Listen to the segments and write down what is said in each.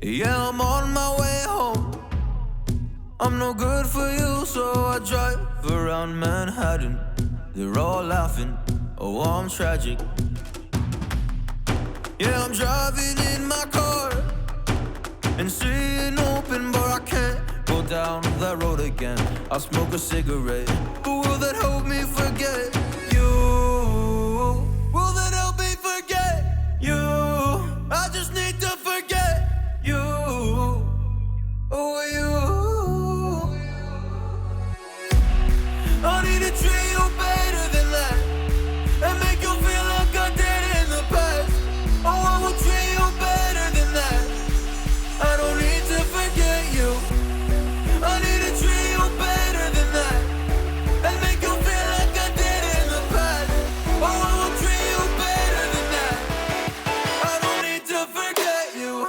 Yeah, I'm on my way home. I'm no good for you, so I drive around Manhattan. They're all laughing, oh, I'm tragic. Yeah, I'm driving in my car and seeing open, but I can't go down that road again. I'll smoke a cigarette, but will that help me forget you? Will that help me forget you? I just need to forget you. Oh, you. I need to treat you better than that and make you feel like I did in the past. Oh, I will treat you better than that. I don't need to forget you. I need to treat you better than that and make you feel like I did in the past. Oh, I will treat you better than that. I don't need to forget you.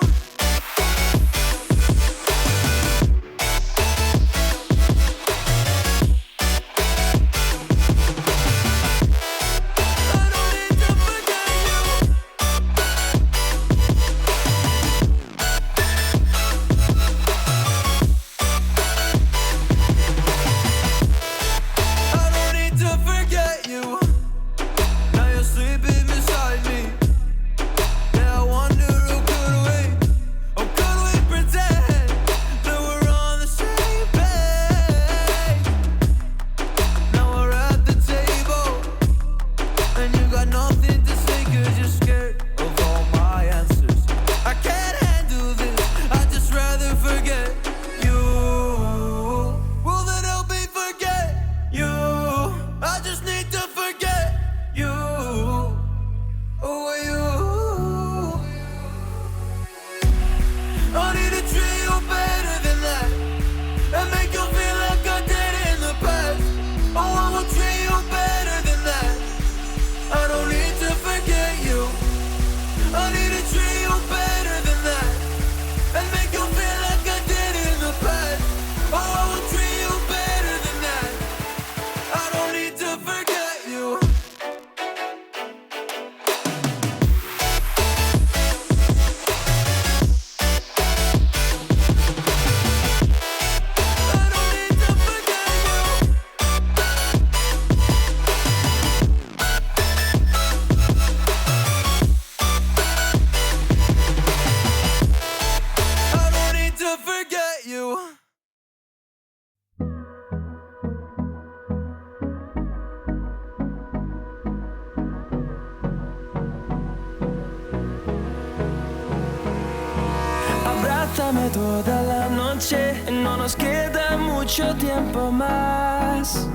Abrázame toda la noche, no nos queda mucho tiempo más.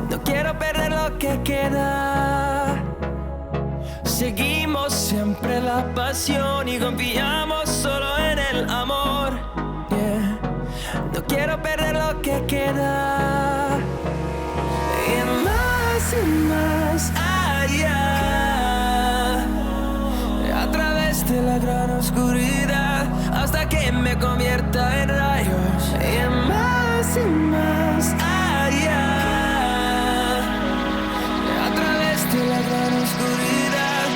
No quiero perder lo que queda. Seguimos siempre la pasión y confiamos solo en el amor. Yeah. No quiero perder lo que queda. Y más allá, a través de la gran oscuridad, hasta que me convierta en rayos. Y más allá, a través de la gran oscuridad.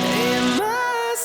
Y más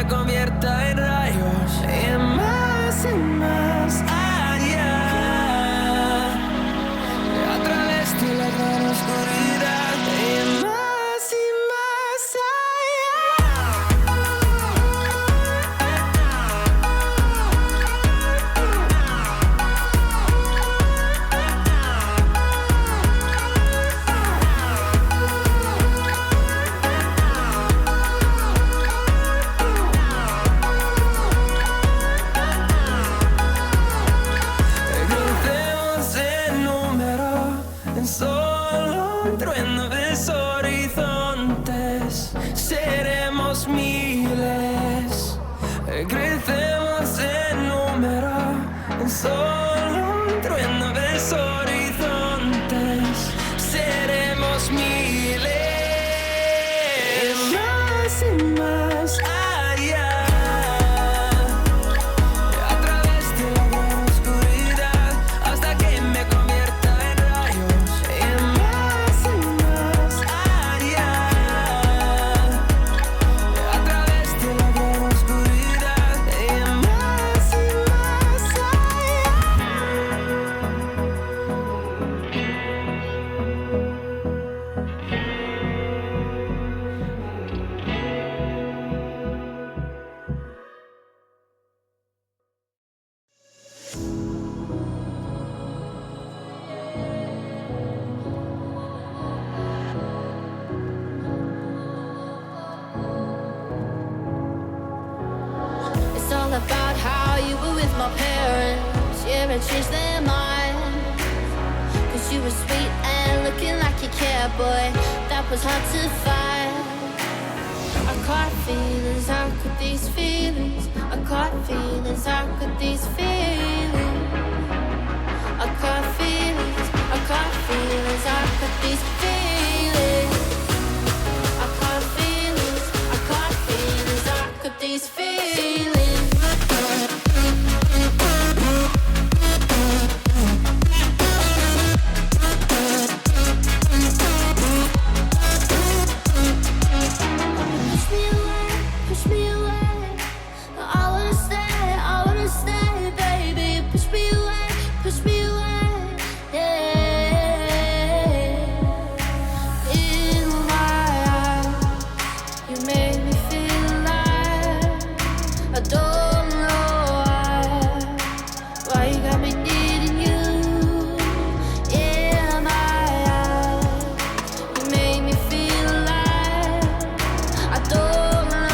convierta en rayos. Y más allá, a través de la gran oscuridad. Y más allá. seremos miles, crecemos en número, en solo un trueno de horizontes, seremos miles, más y más allá, a través de la gran oscuridad, hasta que me convierta en rayos, y más allá, a través de la gran oscuridad, y más allá. It's all about how you were with my parents. Yeah, I changed their mind. Cause you were sweet and looking like you cared, boy. That was hard to find. I caught feelings, how could these feelings? I caught feelings, how could these feelings? I caught feelings, I caught feelings, how could these feelings? I caught feelings, I caught feelings, how could these feelings? Push me away, I wanna stay, baby. Push me away, yeah. In my eyes, you made me feel alive. I don't know why you got me needing you. In my eyes, you made me feel alive. I don't know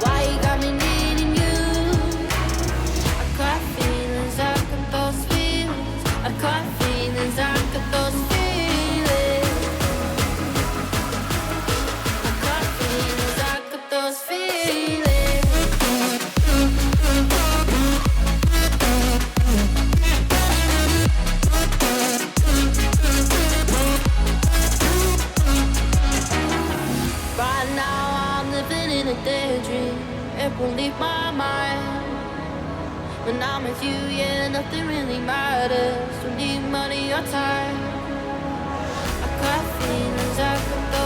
why you got me needing you. I caught feelings, I got those feelings. I caught feelings, I got those feelings. I caught feelings, I got those feelings. Right now I'm living in a daydream. It won't leave my mind. When I'm with you, yeah, nothing really matters. Don't need money or time. I got feelings, I got